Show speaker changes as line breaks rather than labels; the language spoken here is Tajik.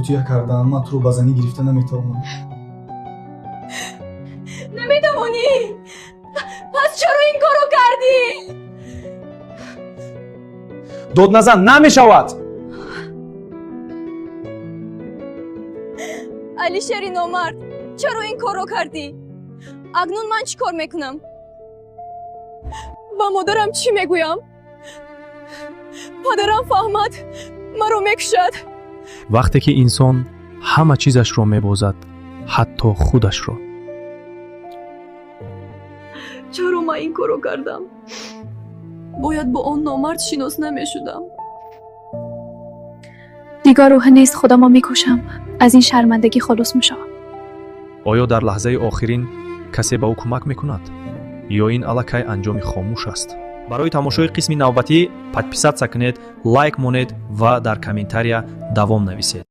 тӯя кардаам. Ман туро ба занӣ гирифта наметавонам.
نمیتوانی؟ پس چرا این کارو کردی؟
дод назан намешавад.
علیشری نامرد چرا این کارو کردی؟ اکنون من چی کار میکنم؟ با مادرم چی میگویم؟ پدرم فهمد مرا میکشد.
вақте ки инсон ҳама чизашро мебозад, ҳатто худашро.
چرا من این کارو کردم؟ باید با آن نامرد شناس نمیشدم.
دیگر روح نیست خدا ما میکشم. از این شرمندگی خلاص میشم.
оё дар лаҳзаи охирин касе ба ӯ кӯмак мекунад ё ин аллакай анҷоми хомӯш аст? барои тамошои қисми навбатӣ подписатся кунед, лайк монед ва дар комментария давом нависед.